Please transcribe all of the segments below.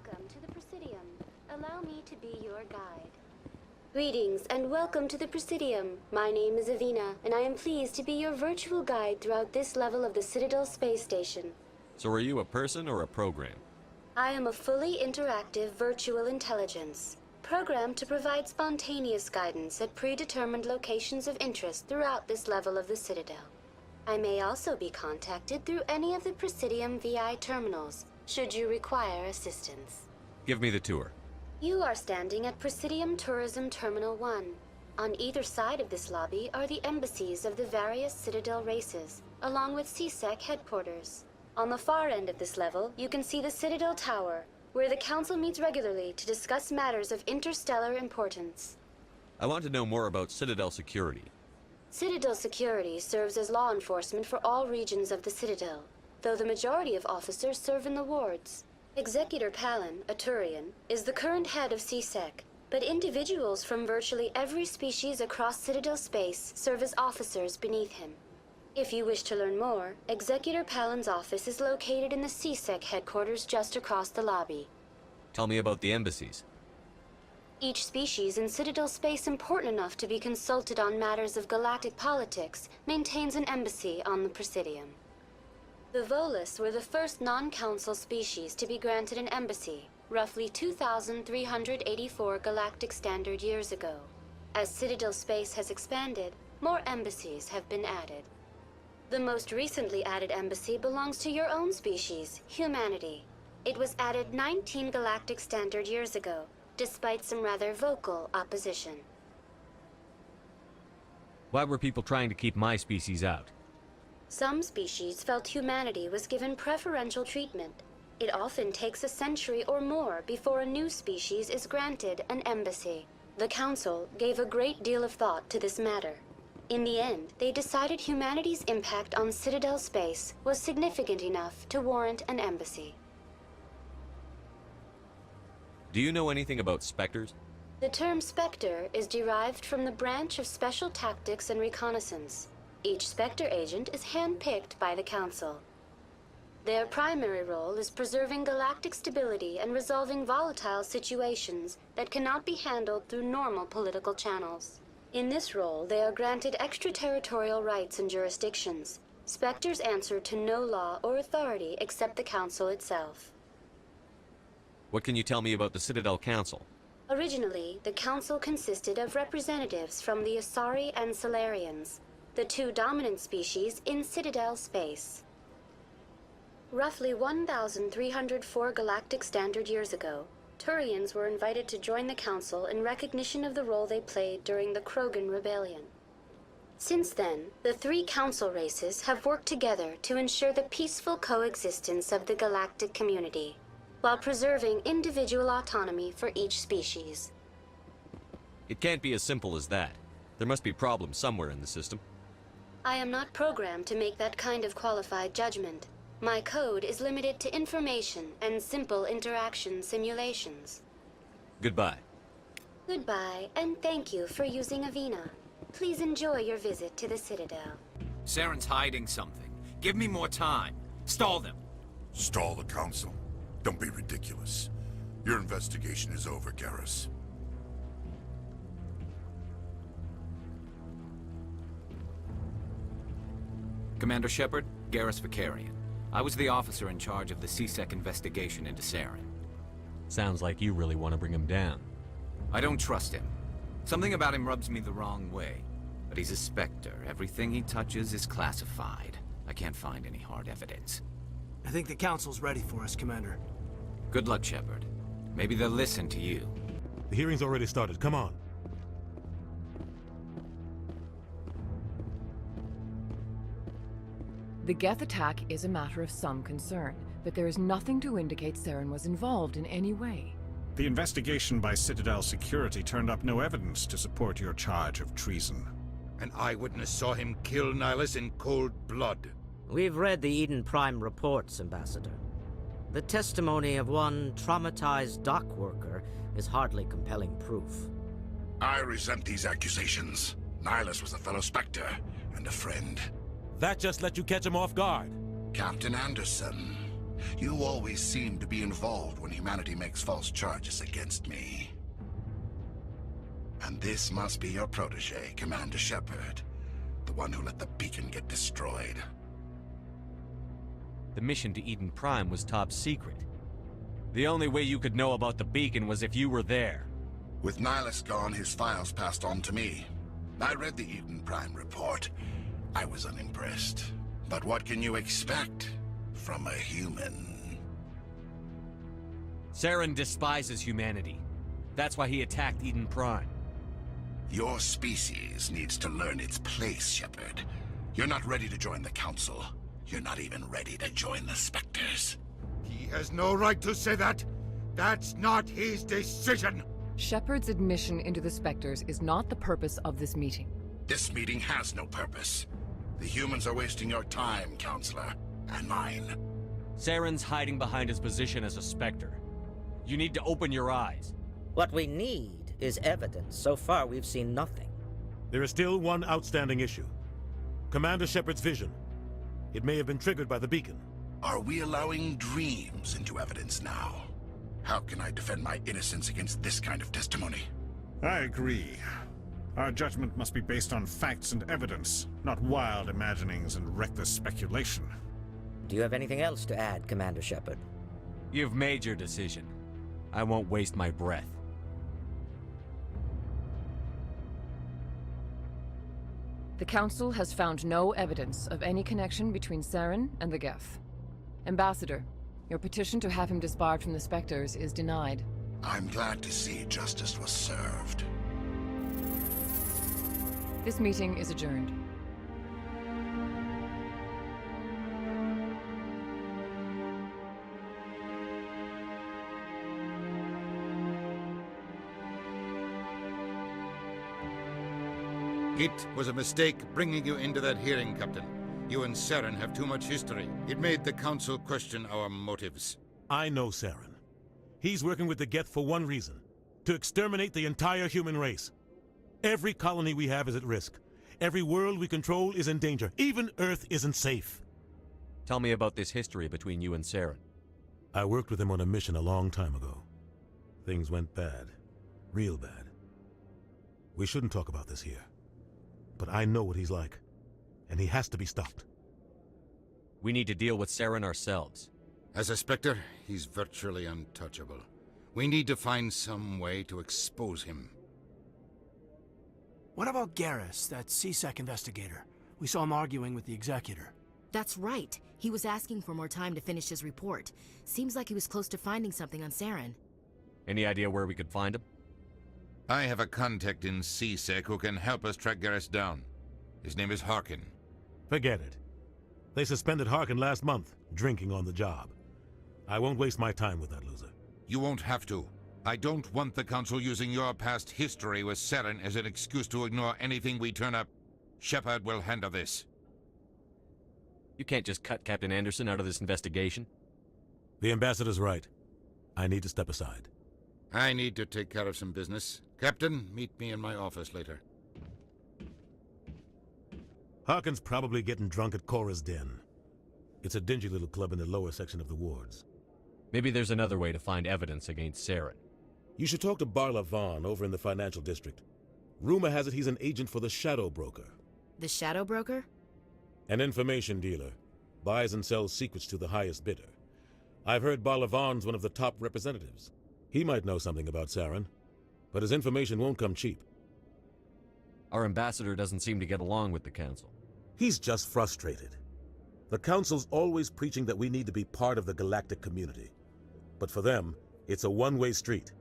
Welcome to the Presidium. Allow me to be your guide. Greetings and welcome to the Presidium. My name is Avina, and I am pleased to be your virtual guide throughout this level of the Citadel space station. So are you a person or a program? I am a fully interactive virtual intelligence, programmed to provide spontaneous guidance at predetermined locations of interest throughout this level of the Citadel. I may also be contacted through any of the Presidium VI terminals, should you require assistance. Give me the tour. You are standing at Presidium Tourism Terminal 1. On either side of this lobby are the embassies of the various Citadel races, along with CSEC headquarters. On the far end of this level, you can see the Citadel Tower, where the Council meets regularly to discuss matters of interstellar importance. I want to know more about Citadel security. Citadel security serves as law enforcement for all regions of the Citadel, though the majority of officers serve in the wards. Executor Palin, a Turian, is the current head of CSEC, but individuals from virtually every species across Citadel space serve as officers beneath him. If you wish to learn more, Executor Palin's office is located in the CSEC headquarters just across the lobby. Tell me about the embassies. Each species in Citadel space important enough to be consulted on matters of galactic politics maintains an embassy on the Presidium. The Volus were the first non-council species to be granted an embassy, roughly 2,384 galactic standard years ago. As Citadel space has expanded, more embassies have been added. The most recently added embassy belongs to your own species, humanity. It was added 19 galactic standard years ago, despite some rather vocal opposition. Why were people trying to keep my species out? Some species felt humanity was given preferential treatment. It often takes a century or more before a new species is granted an embassy. The Council gave a great deal of thought to this matter. In the end, they decided humanity's impact on Citadel space was significant enough to warrant an embassy. Do you know anything about Spectres? The term Spectre is derived from the branch of Special Tactics and Reconnaissance. Each Spectre agent is hand-picked by the Council. Their primary role is preserving galactic stability and resolving volatile situations that cannot be handled through normal political channels. In this role, they are granted extraterritorial rights and jurisdictions. Spectres answer to no law or authority except the Council itself. What can you tell me about the Citadel Council? Originally, the Council consisted of representatives from the Asari and Salarians, the two dominant species in Citadel space. Roughly 1,304 galactic standard years ago, Turians were invited to join the Council in recognition of the role they played during the Krogan Rebellion. Since then, the three Council races have worked together to ensure the peaceful coexistence of the galactic community, while preserving individual autonomy for each species. It can't be as simple as that. There must be problems somewhere in the system. I am not programmed to make that kind of qualified judgment. My code is limited to information and simple interaction simulations. Goodbye. Goodbye, and thank you for using Avina. Please enjoy your visit to the Citadel. Saren's hiding something. Give me more time. Stall them. Stall the Council? Don't be ridiculous. Your investigation is over, Garrus. Commander Shepard, Garrus Vicarian. I was the officer in charge of the CSEC investigation into Saren. Sounds like you really want to bring him down. I don't trust him. Something about him rubs me the wrong way. But he's a Spectre. Everything he touches is classified. I can't find any hard evidence. I think the Council's ready for us, Commander. Good luck, Shepard. Maybe they'll listen to you. The hearing's already started. Come on. The Geth attack is a matter of some concern, but there is nothing to indicate Saren was involved in any way. The investigation by Citadel Security turned up no evidence to support your charge of treason. An eyewitness saw him kill Nihilus in cold blood. We've read the Eden Prime reports, Ambassador. The testimony of one traumatized dock worker is hardly compelling proof. I resent these accusations. Nihilus was a fellow Spectre and a friend. That just let you catch him off guard. Captain Anderson, You always seem to be involved when humanity makes false charges against me. And this must be your protege, Commander Shepard. The one who let the beacon get destroyed. The mission to Eden Prime was top secret. The only way you could know about the beacon was if you were there. With Nihilus gone, his files passed on to me. I read the Eden Prime report. I was unimpressed. But what can you expect from a human? Saren despises humanity. That's why he attacked Eden Prime. Your species needs to learn its place, Shepard. You're not ready to join the Council. You're not even ready to join the Spectres. He has no right to say that. That's not his decision. Shepard's admission into the Spectres is not the purpose of this meeting. This meeting has no purpose. The humans are wasting your time, Counselor, and mine. Saren's hiding behind his position as a Spectre. You need to open your eyes. What we need is evidence. So far, we've seen nothing. There is still one outstanding issue. Commander Shepard's vision. It may have been triggered by the beacon. Are we allowing dreams into evidence now? How can I defend my innocence against this kind of testimony? I agree. Our judgment must be based on facts and evidence, not wild imaginings and reckless speculation. Do you have anything else to add, Commander Shepard? You've made your decision. I won't waste my breath. The Council has found no evidence of any connection between Saren and the Geth. Ambassador, your petition to have him disbarred from the Spectres is denied. I'm glad to see justice was served. This meeting is adjourned. It was a mistake bringing you into that hearing, Captain. You and Saren have too much history. It made the Council question our motives. I know Saren. He's working with the Geth for one reason. To exterminate the entire human race. Every colony we have is at risk. Every world we control is in danger. Even Earth isn't safe. Tell me about this history between you and Saren. I worked with him on a mission a long time ago. Things went bad. Real bad. We shouldn't talk about this here. But I know what he's like. And he has to be stopped. We need to deal with Saren ourselves. As a Spectre, he's virtually untouchable. We need to find some way to expose him. What about Garrus, that CSEC investigator? We saw him arguing with the Executor. That's right. He was asking for more time to finish his report. Seems like he was close to finding something on Saren. Any idea where we could find him? I have a contact in CSEC who can help us track Garrus down. His name is Harkin. Forget it. They suspended Harkin last month, drinking on the job. I won't waste my time with that loser. You won't have to. I don't want the Council using your past history with Saren as an excuse to ignore anything we turn up. Shepard will handle this. You can't just cut Captain Anderson out of this investigation. The ambassador's right. I need to step aside. I need to take care of some business. Captain, meet me in my office later. Harkin's probably getting drunk at Cora's Den. It's a dingy little club in the lower section of the wards. Maybe there's another way to find evidence against Saren. You should talk to Barla Vaughn over in the financial district. Rumor has it he's an agent for the Shadow Broker. The Shadow Broker? An information dealer. Buys and sells secrets to the highest bidder. I've heard Barla Vaughn's one of the top representatives. He might know something about Saren, but his information won't come cheap. Our ambassador doesn't seem to get along with the Council. He's just frustrated. The Council's always preaching that we need to be part of the galactic community. But for them, it's a one-way street.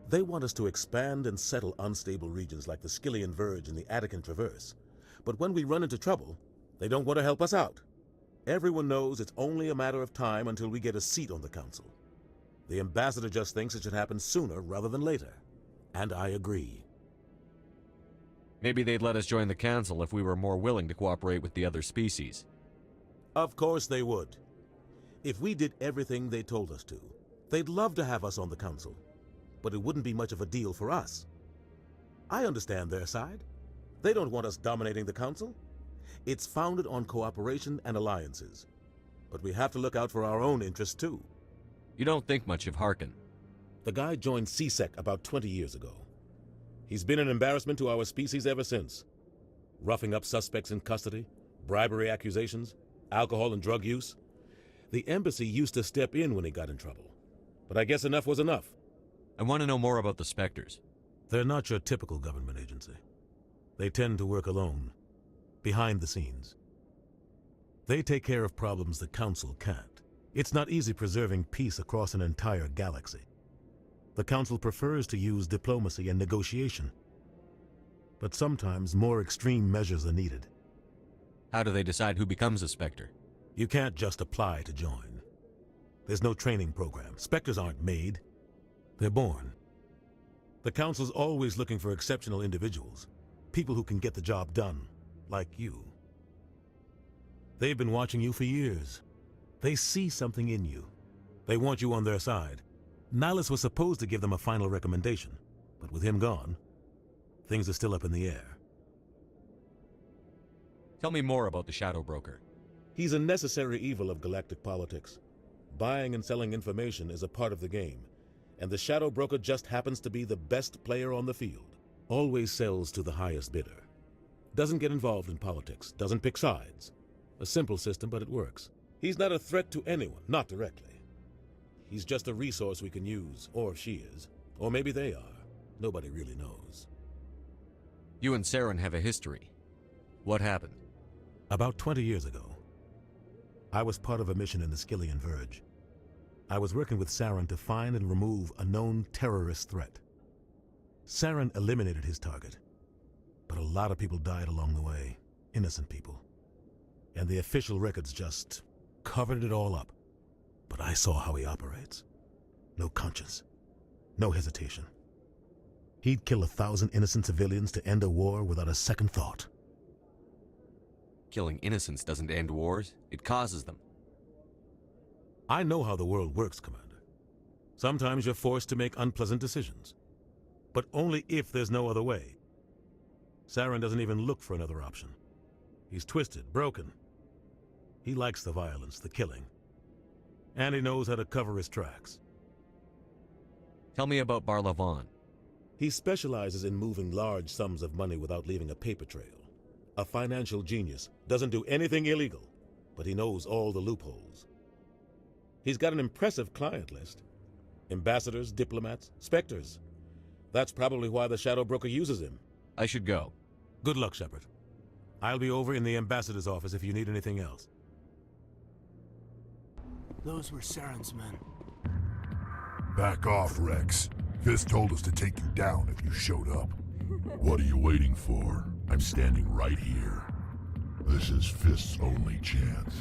They want us to expand and settle unstable regions like the Skillian Verge and the Attican Traverse. But when we run into trouble, they don't want to help us out. Everyone knows it's only a matter of time until we get a seat on the Council. The ambassador just thinks it should happen sooner rather than later. And I agree. Maybe they'd let us join the Council if we were more willing to cooperate with the other species. Of course they would. If we did everything they told us to, they'd love to have us on the Council. But it wouldn't be much of a deal for us. I understand their side. They don't want us dominating the Council. It's founded on cooperation and alliances. But we have to look out for our own interests, too. You don't think much of Harkin. The guy joined CSEC about 20 years ago. He's been an embarrassment to our species ever since. Roughing up suspects in custody, bribery accusations, alcohol and drug use. The embassy used to step in when he got in trouble. But I guess enough was enough. I want to know more about the Spectres. They're not your typical government agency. They tend to work alone, behind the scenes. They take care of problems the Council can't. It's not easy preserving peace across an entire galaxy. The Council prefers to use diplomacy and negotiation. But sometimes more extreme measures are needed. How do they decide who becomes a Spectre? You can't just apply to join. There's no training program. Spectres aren't made. They're born. The Council's always looking for exceptional individuals. People who can get the job done, like you. They've been watching you for years. They see something in you. They want you on their side. Nihilus was supposed to give them a final recommendation, but with him gone, things are still up in the air. Tell me more about the Shadow Broker. He's a necessary evil of galactic politics. Buying and selling information is a part of the game, and the Shadow Broker just happens to be the best player on the field. Always sells to the highest bidder. Doesn't get involved in politics, doesn't pick sides. A simple system, but it works. He's not a threat to anyone, not directly. He's just a resource we can use, or she is. Or maybe they are. Nobody really knows. You and Saren have a history. What happened? About 20 years ago, I was part of a mission in the Skillian Verge. I was working with Saren to find and remove a known terrorist threat. Saren eliminated his target, but a lot of people died along the way, innocent people. And the official records just covered it all up. But I saw how he operates. No conscience, no hesitation. He'd kill 1,000 innocent civilians to end a war without a second thought. Killing innocents doesn't end wars, it causes them. I know how the world works, Commander. Sometimes you're forced to make unpleasant decisions. But only if there's no other way. Saren doesn't even look for another option. He's twisted, broken. He likes the violence, the killing. And he knows how to cover his tracks. Tell me about Barlavon. He specializes in moving large sums of money without leaving a paper trail. A financial genius, doesn't do anything illegal, but he knows all the loopholes. He's got an impressive client list. Ambassadors, diplomats, Spectres. That's probably why the Shadow Broker uses him. I should go. Good luck, Shepard. I'll be over in the ambassador's office if you need anything else. Those were Saren's men. Back off, Rex. Fisk told us to take you down if you showed up. What are you waiting for? I'm standing right here. This is Fisk's only chance.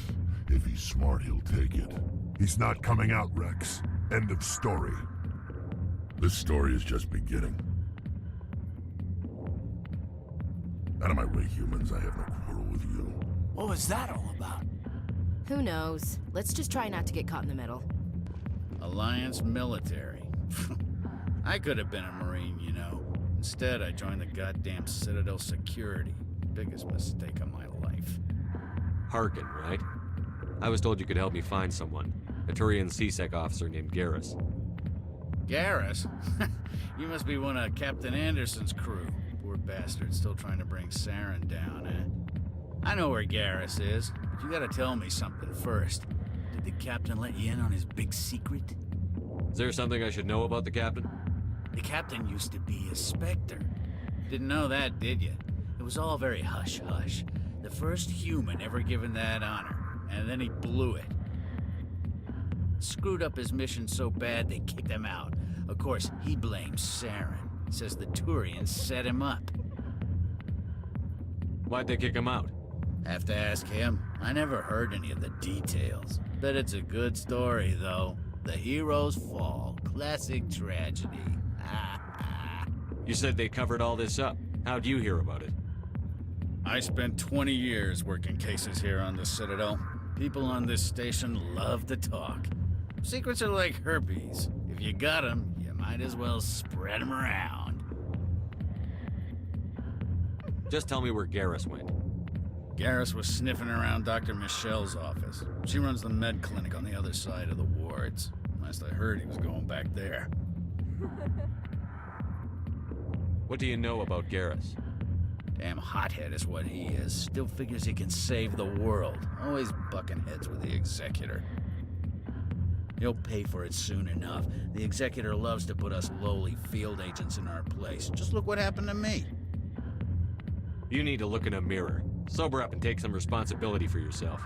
If he's smart, he'll take it. He's not coming out, Rex. End of story. This story is just beginning. Out of my way, humans. I have no quarrel with you. What was that all about? Who knows? Let's just try not to get caught in the middle. Alliance military. I could have been a Marine, you know. Instead, I joined the goddamn Citadel security. Biggest mistake of my life. Harkin, right? I was told you could help me find someone. A Turian CSEC officer named Garrus. Garrus? You must be one of Captain Anderson's crew. Poor bastard, still trying to bring Saren down, eh? I know where Garrus is, but you gotta tell me something first. Did the captain let you in on his big secret? Is there something I should know about the captain? The captain used to be a Spectre. Didn't know that, did you? It was all very hush-hush. The first human ever given that honor, and then he blew it. Screwed up his mission so bad they kicked him out. Of course, he blames Saren. Says the Turians set him up. Why'd they kick him out? Have to ask him. I never heard any of the details. Bet it's a good story, though. The heroes fall. Classic tragedy. You said they covered all this up. How'd you hear about it? I spent 20 years working cases here on the Citadel. People on this station love to talk. Secrets are like herpes. If you got them, you might as well spread them around. Just tell me where Garrus went. Garrus was sniffing around Dr. Michelle's office. She runs the med clinic on the other side of the wards. Last I heard, he was going back there. What do you know about Garrus? Damn hothead is what he is. Still figures he can save the world. Always bucking heads with the Executor. He'll pay for it soon enough. The Executor loves to put us lowly field agents in our place. Just look what happened to me. You need to look in a mirror. Sober up and take some responsibility for yourself.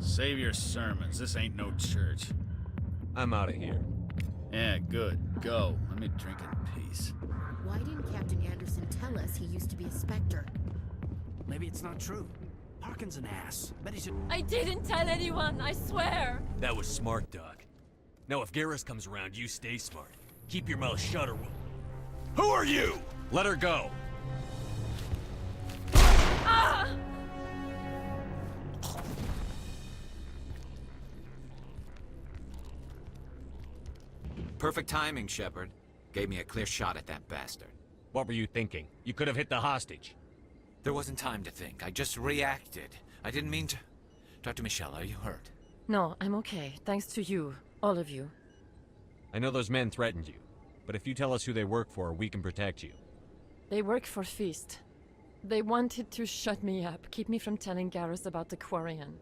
Save your sermons. This ain't no church. I'm out of here. Yeah, good. Go. Let me drink in peace. Why didn't Captain Anderson tell us he used to be a Spectre? Maybe it's not true. Parkin's an ass. Bet he should... I didn't tell anyone, I swear! That was smart, Doc. Now if Garrus comes around, you stay smart. Keep your mouth shut or we'll... Who are you? Let her go! Ah! Perfect timing, Shepard. Gave me a clear shot at that bastard. What were you thinking? You could have hit the hostage. There wasn't time to think. I just reacted. I didn't mean to... Dr. Michelle, are you hurt? No, I'm okay. Thanks to you. All of you. I know those men threatened you, but if you tell us who they work for, we can protect you. They work for Feast. They wanted to shut me up, keep me from telling Garrus about the Quarian.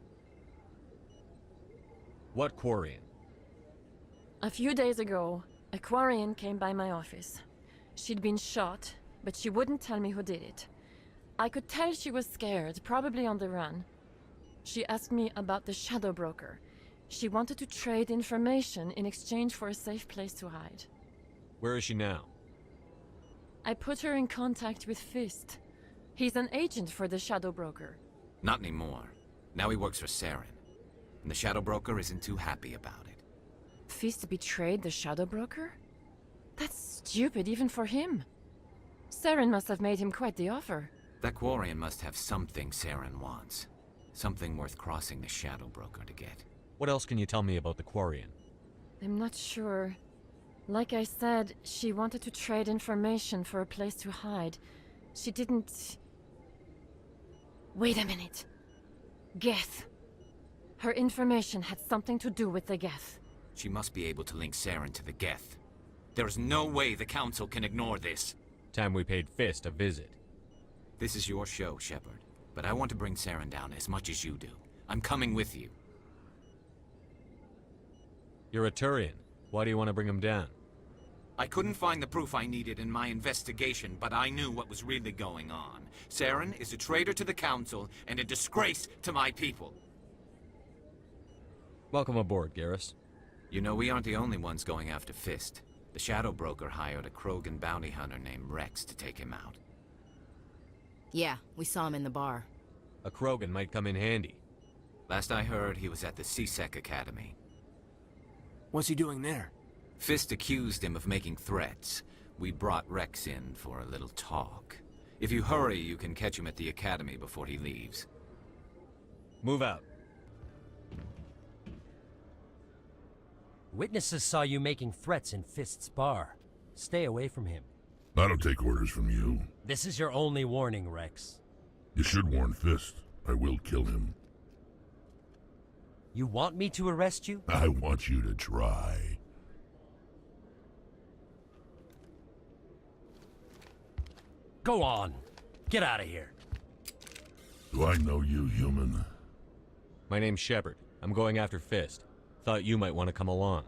What Quarian? A few days ago, a Quarian came by my office. She'd been shot, but she wouldn't tell me who did it. I could tell she was scared, probably on the run. She asked me about the Shadow Broker. She wanted to trade information in exchange for a safe place to hide. Where is she now? I put her in contact with Fist. He's an agent for the Shadow Broker. Not anymore. Now he works for Saren. And the Shadow Broker isn't too happy about it. Fist betrayed the Shadow Broker? That's stupid even for him. Saren must have made him quite the offer. That Quarian must have something Saren wants. Something worth crossing the Shadow Broker to get. What else can you tell me about the Quarian? I'm not sure. Like I said, she wanted to trade information for a place to hide. She didn't... Wait a minute. Geth. Her information had something to do with the Geth. She must be able to link Saren to the Geth. There is no way the Council can ignore this. Time we paid Fist a visit. This is your show, Shepard. But I want to bring Saren down as much as you do. I'm coming with you. You're a Turian. Why do you want to bring him down? I couldn't find the proof I needed in my investigation, but I knew what was really going on. Saren is a traitor to the Council and a disgrace to my people. Welcome aboard, Garrus. You know, we aren't the only ones going after Fist. The Shadow Broker hired a Krogan bounty hunter named Rex to take him out. Yeah, we saw him in the bar. A Krogan might come in handy. Last I heard, he was at the C-Sec Academy. What's he doing there? Fist accused him of making threats. We brought Rex in for a little talk. If you hurry, you can catch him at the Academy before he leaves. Move out. Witnesses saw you making threats in Fist's bar. Stay away from him. I don't take orders from you. This is your only warning, Rex. You should warn Fist. I will kill him. You want me to arrest you? I want you to try. Go on. Get out of here. Do I know you, human? My name's Shepard. I'm going after Fist. Thought you might want to come along.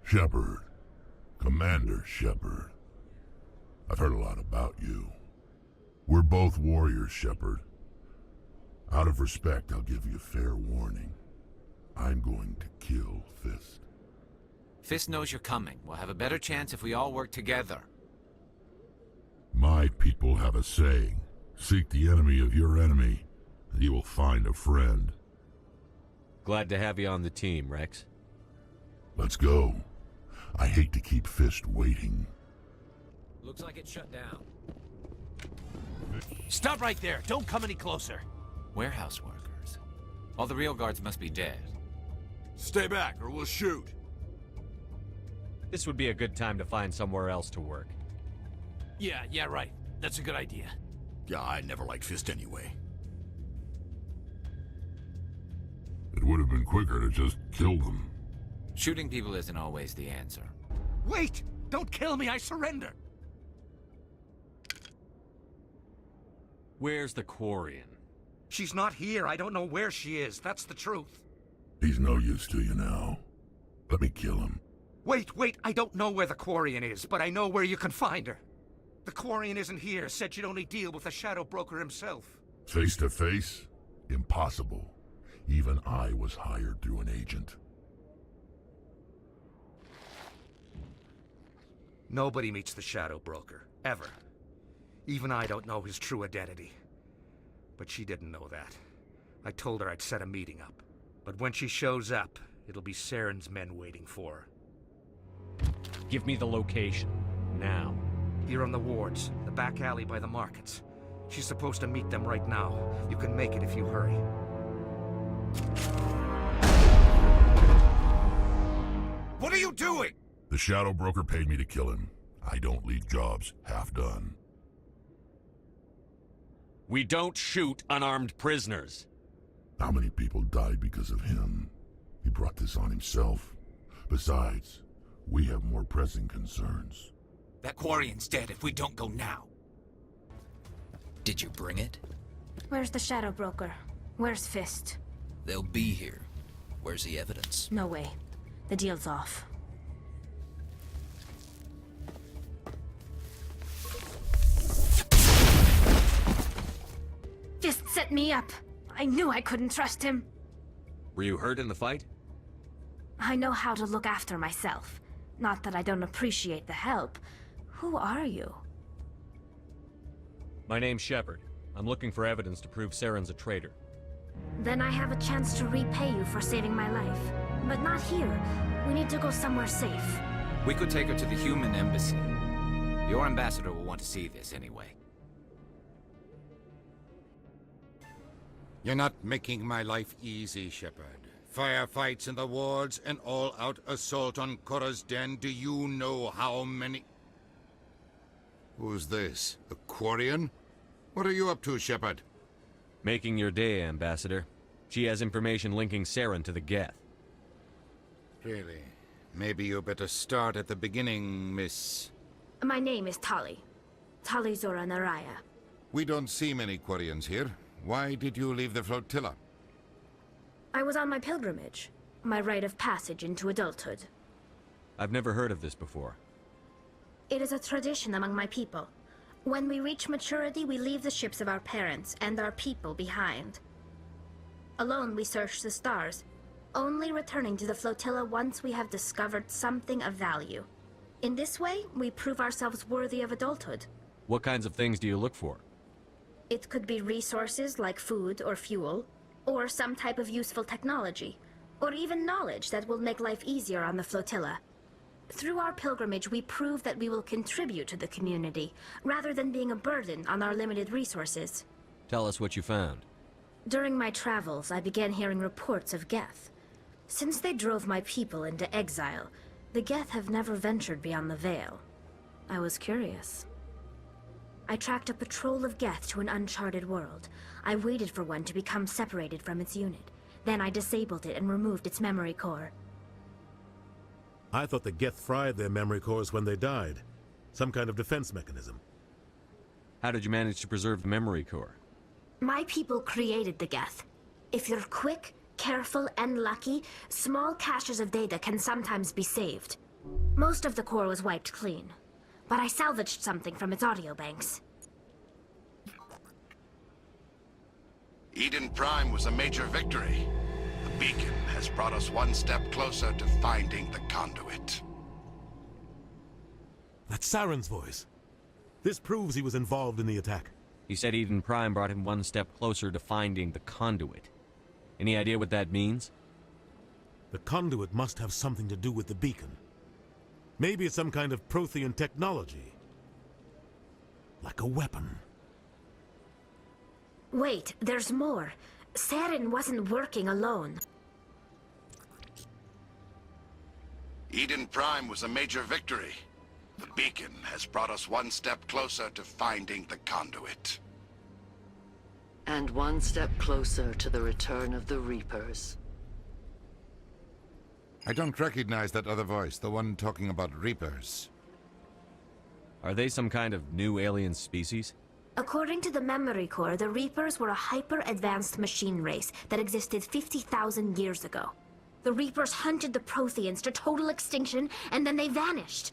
Shepard. Commander Shepard. I've heard a lot about you. We're both warriors, Shepard. Out of respect, I'll give you fair warning. I'm going to kill Fist. Fist knows you're coming. We'll have a better chance if we all work together. My people have a saying. Seek the enemy of your enemy, and you will find a friend. Glad to have you on the team, Rex. Let's go. I hate to keep Fist waiting. Looks like it's shut down. Stop right there. Don't come any closer. Warehouse workers. All the real guards must be dead. Stay back, or we'll shoot. This would be a good time to find somewhere else to work. Yeah, right. That's a good idea. Yeah, I never liked Fist anyway. It would have been quicker to just kill them. Shooting people isn't always the answer. Wait! Don't kill me, I surrender! Where's the Quarian? She's not here. I don't know where she is. That's the truth. He's no use to you now. Let me kill him. Wait! I don't know where the Quarian is, but I know where you can find her. The Quarian isn't here. Said she'd only deal with the Shadow Broker himself. Face to face? Impossible. Even I was hired through an agent. Nobody meets the Shadow Broker. Ever. Even I don't know his true identity. But she didn't know that. I told her I'd set a meeting up. But when she shows up, it'll be Saren's men waiting for her. Give me the location. Now. Here on the wards, the back alley by the markets. She's supposed to meet them right now. You can make it if you hurry. What are you doing? The Shadow Broker paid me to kill him. I don't leave jobs half done. We don't shoot unarmed prisoners. How many people died because of him? He brought this on himself. Besides, we have more pressing concerns. That Quarian's dead if we don't go now. Did you bring it? Where's the Shadow Broker? Where's Fist? They'll be here. Where's the evidence? No way. The deal's off. Fist set me up. I knew I couldn't trust him. Were you hurt in the fight? I know how to look after myself. Not that I don't appreciate the help. Who are you? My name's Shepard. I'm looking for evidence to prove Saren's a traitor. Then I have a chance to repay you for saving my life. But not here. We need to go somewhere safe. We could take her to the human embassy. Your ambassador will want to see this anyway. You're not making my life easy, Shepard. Firefights in the wards, an all-out assault on Korra's den. Do you know how many... Who's this? The Quarian? What are you up to, Shepard? Making your day, Ambassador. She has information linking Saren to the Geth. Really? Maybe you better start at the beginning, Miss... My name is Tali. Tali Zora Naraya. We don't see many Quarians here. Why did you leave the flotilla? I was on my pilgrimage. My rite of passage into adulthood. I've never heard of this before. It is a tradition among my people. When we reach maturity, we leave the ships of our parents and our people behind. Alone, we search the stars, only returning to the flotilla once we have discovered something of value. In this way, we prove ourselves worthy of adulthood. What kinds of things do you look for? It could be resources like food or fuel, or some type of useful technology, or even knowledge that will make life easier on the flotilla. Through our pilgrimage, we prove that we will contribute to the community, rather than being a burden on our limited resources. Tell us what you found. During my travels, I began hearing reports of Geth. Since they drove my people into exile, the Geth have never ventured beyond the Veil. I was curious. I tracked a patrol of Geth to an uncharted world. I waited for one to become separated from its unit. Then I disabled it and removed its memory core. I thought the Geth fried their memory cores when they died. Some kind of defense mechanism. How did you manage to preserve the memory core? My people created the Geth. If you're quick, careful, and lucky, small caches of data can sometimes be saved. Most of the core was wiped clean, but I salvaged something from its audio banks. Eden Prime was a major victory. The beacon has brought us one step closer to finding the conduit. That's Saren's voice. This proves he was involved in the attack. He said Eden Prime brought him one step closer to finding the conduit. Any idea what that means? The conduit must have something to do with the beacon. Maybe it's some kind of Prothean technology. Like a weapon. Wait, there's more. Saren wasn't working alone. Eden Prime was a major victory. The beacon has brought us one step closer to finding the conduit. And one step closer to the return of the Reapers. I don't recognize that other voice, the one talking about Reapers. Are they some kind of new alien species? According to the Memory Core, the Reapers were a hyper-advanced machine race that existed 50,000 years ago. The Reapers hunted the Protheans to total extinction, and then they vanished.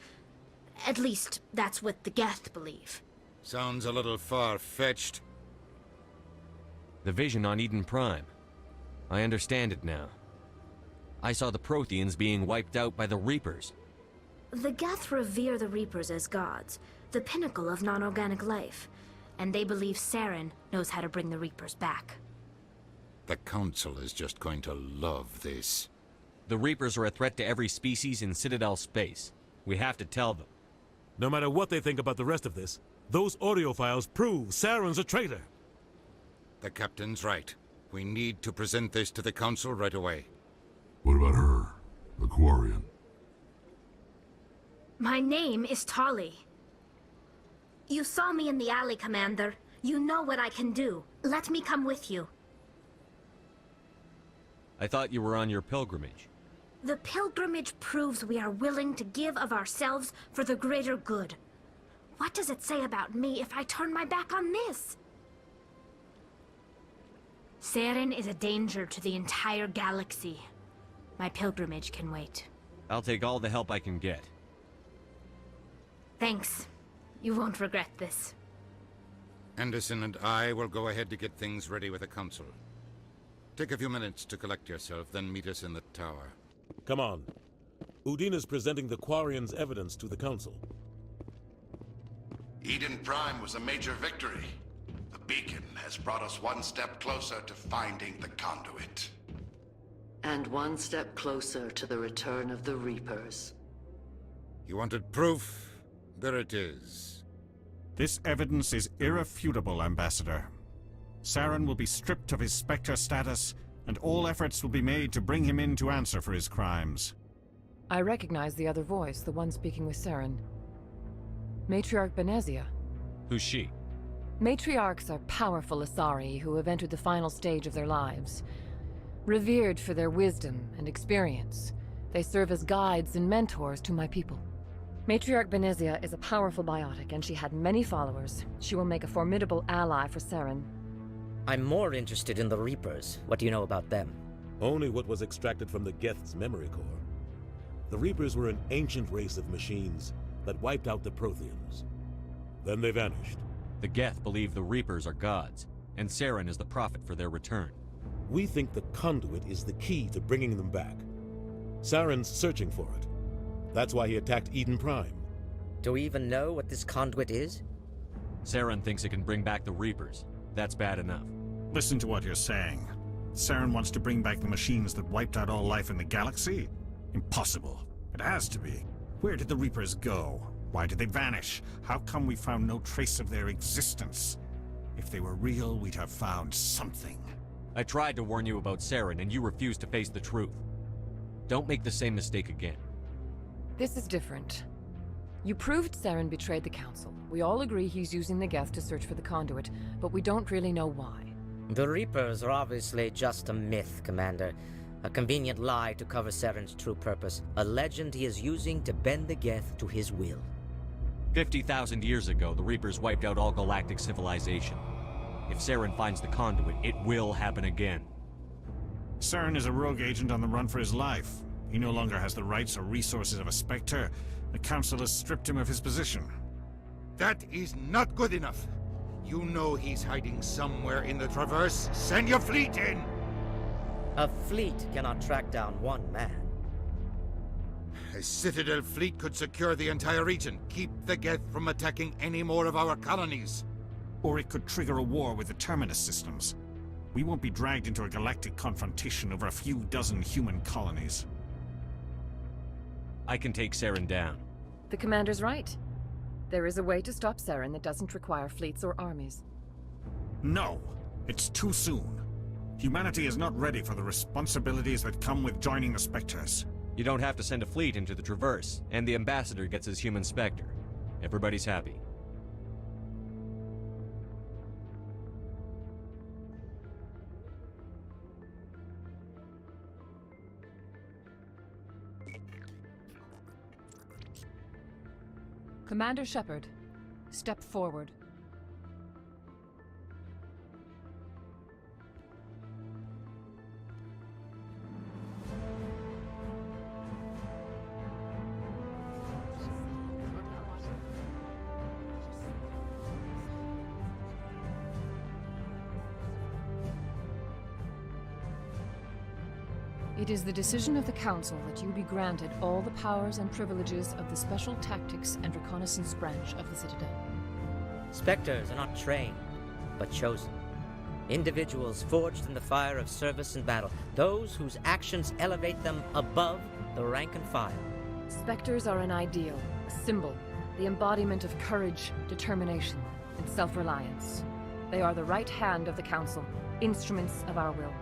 At least, that's what the Geth believe. Sounds a little far-fetched. The vision on Eden Prime. I understand it now. I saw the Protheans being wiped out by the Reapers. The Geth revere the Reapers as gods, the pinnacle of non-organic life, and they believe Saren knows how to bring the Reapers back. The Council is just going to love this. The Reapers are a threat to every species in Citadel space. We have to tell them. No matter what they think about the rest of this, those audio files prove Saren's a traitor. The Captain's right. We need to present this to the Council right away. What about her? The Quarian? My name is Tali. You saw me in the alley, Commander. You know what I can do. Let me come with you. I thought you were on your pilgrimage. The pilgrimage proves we are willing to give of ourselves for the greater good. What does it say about me if I turn my back on this? Saren is a danger to the entire galaxy. My pilgrimage can wait. I'll take all the help I can get. Thanks. You won't regret this. Anderson and I will go ahead to get things ready with the Council. Take a few minutes to collect yourself, then meet us in the tower. Come on. Udina's presenting the Quarian's evidence to the Council. Eden Prime was a major victory. The beacon has brought us one step closer to finding the conduit. And one step closer to the return of the Reapers. You wanted proof? There it is. This evidence is irrefutable, Ambassador. Saren will be stripped of his Spectre status, and all efforts will be made to bring him in to answer for his crimes. I recognize the other voice, the one speaking with Saren. Matriarch Benezia. Who's she? Matriarchs are powerful Asari who have entered the final stage of their lives. Revered for their wisdom and experience, they serve as guides and mentors to my people. Matriarch Benezia is a powerful biotic, and she had many followers. She will make a formidable ally for Saren. I'm more interested in the Reapers. What do you know about them? Only what was extracted from the Geth's memory core. The Reapers were an ancient race of machines that wiped out the Protheans. Then they vanished. The Geth believe the Reapers are gods, and Saren is the prophet for their return. We think the conduit is the key to bringing them back. Saren's searching for it. That's why he attacked Eden Prime. Do we even know what this conduit is? Saren thinks it can bring back the Reapers. That's bad enough. Listen to what you're saying. Saren wants to bring back the machines that wiped out all life in the galaxy? Impossible. It has to be. Where did the Reapers go? Why did they vanish? How come we found no trace of their existence? If they were real, we'd have found something. I tried to warn you about Saren, and you refused to face the truth. Don't make the same mistake again. This is different. You proved Saren betrayed the Council. We all agree he's using the Geth to search for the conduit, but we don't really know why. The Reapers are obviously just a myth, Commander. A convenient lie to cover Saren's true purpose. A legend he is using to bend the Geth to his will. 50,000 years ago, the Reapers wiped out all galactic civilization. If Saren finds the conduit, it will happen again. Saren is a rogue agent on the run for his life. He no longer has the rights or resources of a Spectre. The Council has stripped him of his position. That is not good enough. You know he's hiding somewhere in the Traverse. Send your fleet in! A fleet cannot track down one man. A Citadel fleet could secure the entire region, keep the Geth from attacking any more of our colonies. Or it could trigger a war with the Terminus systems. We won't be dragged into a galactic confrontation over a few dozen human colonies. I can take Saren down. The Commander's right. There is a way to stop Saren that doesn't require fleets or armies. No! It's too soon. Humanity is not ready for the responsibilities that come with joining the Spectres. You don't have to send a fleet into the Traverse, and the Ambassador gets his human Spectre. Everybody's happy. Commander Shepard, step forward. It is the decision of the Council that you be granted all the powers and privileges of the Special Tactics and Reconnaissance Branch of the Citadel. Spectres are not trained, but chosen. Individuals forged in the fire of service and battle, those whose actions elevate them above the rank and file. Spectres are an ideal, a symbol, the embodiment of courage, determination, and self-reliance. They are the right hand of the Council, instruments of our will.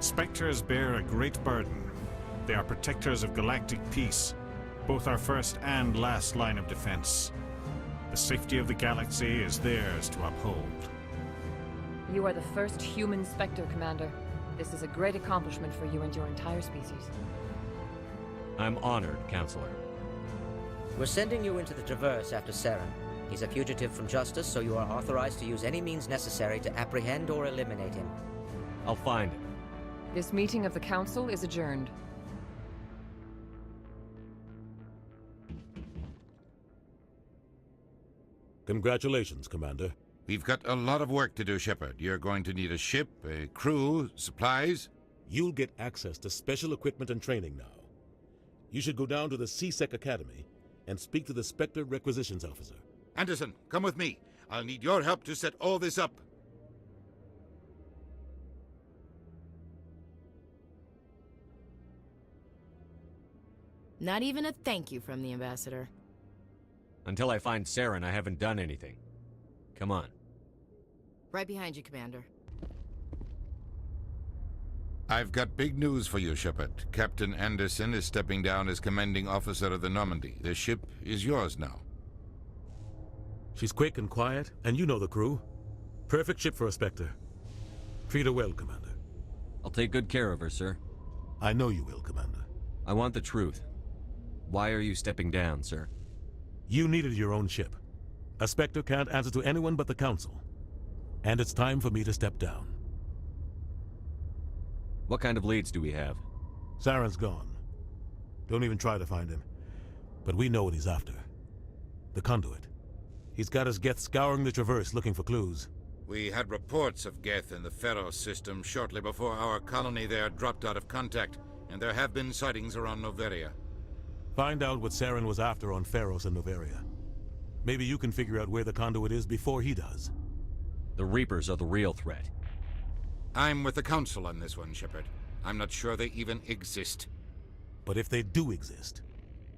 Spectres bear a great burden. They are protectors of galactic peace, both our first and last line of defense. The safety of the galaxy is theirs to uphold. You are the first human Spectre, Commander. This is a great accomplishment for you and your entire species. I'm honored, Counselor. We're sending you into the Traverse after Saren. He's a fugitive from justice, so you are authorized to use any means necessary to apprehend or eliminate him. I'll find him. This meeting of the Council is adjourned. Congratulations, Commander. We've got a lot of work to do, Shepard. You're going to need a ship, a crew, supplies. You'll get access to special equipment and training now. You should go down to the C-Sec Academy and speak to the Spectre Requisitions Officer. Anderson, come with me. I'll need your help to set all this up. Not even a thank you from the Ambassador. Until I find Saren, I haven't done anything. Come on. Right behind you, Commander. I've got big news for you, Shepard. Captain Anderson is stepping down as commanding officer of the Normandy. The ship is yours now. She's quick and quiet, and you know the crew. Perfect ship for a Spectre. Treat her well, Commander. I'll take good care of her, sir. I know you will, Commander. I want the truth. Why are you stepping down, sir? You needed your own ship. A Spectre can't answer to anyone but the Council. And it's time for me to step down. What kind of leads do we have? Saren's gone. Don't even try to find him. But we know what he's after. The conduit. He's got his Geth scouring the Traverse looking for clues. We had reports of Geth in the Pharos system shortly before our colony there dropped out of contact, and there have been sightings around Noveria. Find out what Saren was after on Pharos and Noveria. Maybe you can figure out where the conduit is before he does. The Reapers are the real threat. I'm with the Council on this one, Shepard. I'm not sure they even exist. But if they do exist,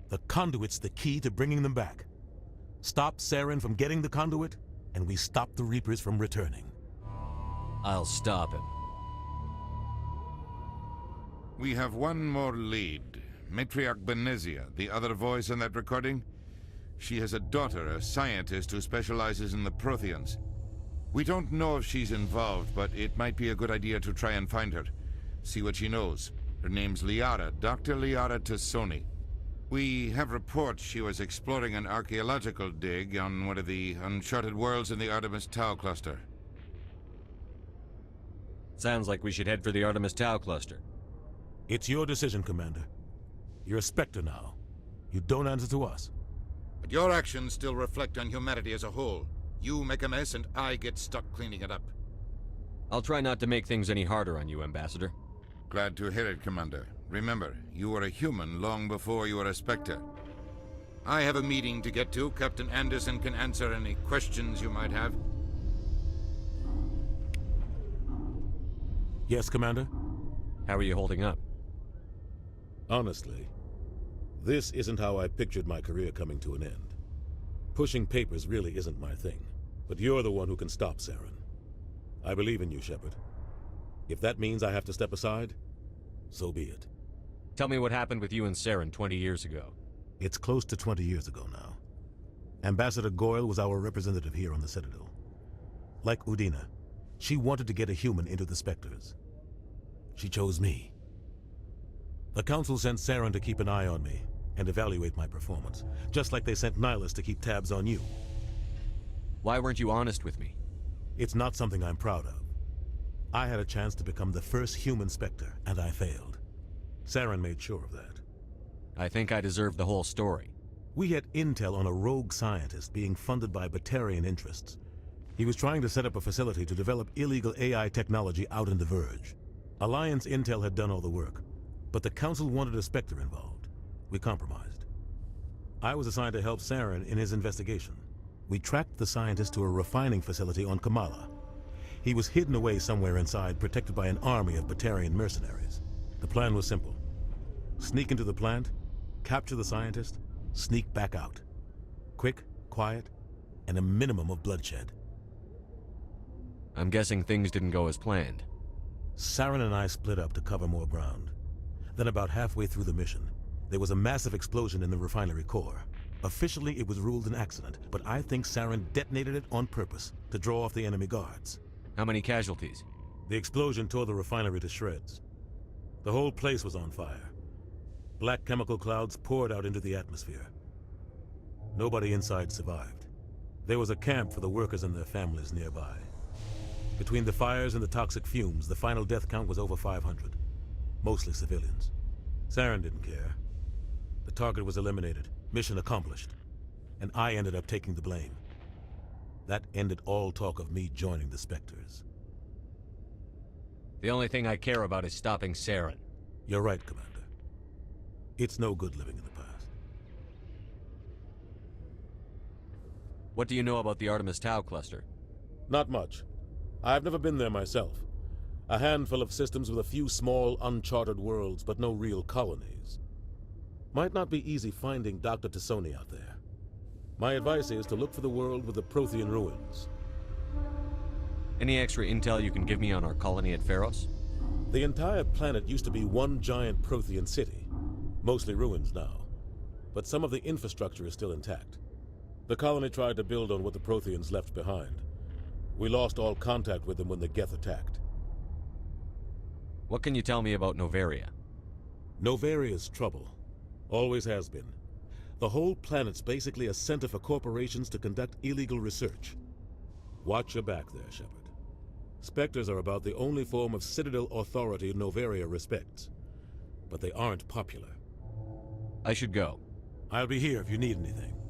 the conduit's the key to bringing them back. Stop Saren from getting the conduit, and we stop the Reapers from returning. I'll stop him. We have one more lead. Matriarch Benezia, the other voice in that recording. She has a daughter, a scientist who specializes in the Protheans. We don't know if she's involved, but it might be a good idea to try and find her. See what she knows. Her name's Liara, Dr. Liara Tassoni. We have reports she was exploring an archaeological dig on one of the uncharted worlds in the Artemis Tau cluster. Sounds like we should head for the Artemis Tau cluster. It's your decision, Commander. You're a Spectre now. You don't answer to us. But your actions still reflect on humanity as a whole. You make a mess and I get stuck cleaning it up. I'll try not to make things any harder on you, Ambassador. Glad to hear it, Commander. Remember, you were a human long before you were a Spectre. I have a meeting to get to. Captain Anderson can answer any questions you might have. Yes, Commander? How are you holding up? Honestly, this isn't how I pictured my career coming to an end. Pushing papers really isn't my thing, but you're the one who can stop Saren. I believe in you, Shepard. If that means I have to step aside, so be it. Tell me what happened with you and Saren 20 years ago. It's close to 20 years ago now. Ambassador Goyle was our representative here on the Citadel. Like Udina, she wanted to get a human into the Spectres. She chose me. The Council sent Saren to keep an eye on me, and evaluate my performance, just like they sent Nihilus to keep tabs on you. Why weren't you honest with me? It's not something I'm proud of. I had a chance to become the first human Spectre, and I failed. Saren made sure of that. I think I deserve the whole story. We had intel on a rogue scientist being funded by Batarian interests. He was trying to set up a facility to develop illegal AI technology out in the Verge. Alliance intel had done all the work, but the Council wanted a Spectre involved. We compromised. I was assigned to help Saren in his investigation. We tracked the scientist to a refining facility on Kamala. He was hidden away somewhere inside, protected by an army of Batarian mercenaries. The plan was simple. Sneak into the plant, capture the scientist, sneak back out. Quick, quiet, and a minimum of bloodshed. I'm guessing things didn't go as planned. Saren and I split up to cover more ground. Then about halfway through the mission, there was a massive explosion in the refinery core. Officially, it was ruled an accident, but I think Saren detonated it on purpose to draw off the enemy guards. How many casualties? The explosion tore the refinery to shreds. The whole place was on fire. Black chemical clouds poured out into the atmosphere. Nobody inside survived. There was a camp for the workers and their families nearby. Between the fires and the toxic fumes, the final death count was over 500. Mostly civilians. Saren didn't care. The target was eliminated, mission accomplished. And I ended up taking the blame. That ended all talk of me joining the Spectres. The only thing I care about is stopping Saren. You're right, Commander. It's no good living in the past. What do you know about the Artemis Tau cluster? Not much. I've never been there myself. A handful of systems with a few small, uncharted worlds, but no real colonies. Might not be easy finding Dr. Tassoni out there. My advice is to look for the world with the Prothean ruins. Any extra intel you can give me on our colony at Pharos? The entire planet used to be one giant Prothean city. Mostly ruins now. But some of the infrastructure is still intact. The colony tried to build on what the Protheans left behind. We lost all contact with them when the Geth attacked. What can you tell me about Noveria? Noveria's trouble. Always has been. The whole planet's basically a center for corporations to conduct illegal research. Watch your back there, Shepard. Spectres are about the only form of Citadel authority Noveria respects. But they aren't popular. I should go. I'll be here if you need anything.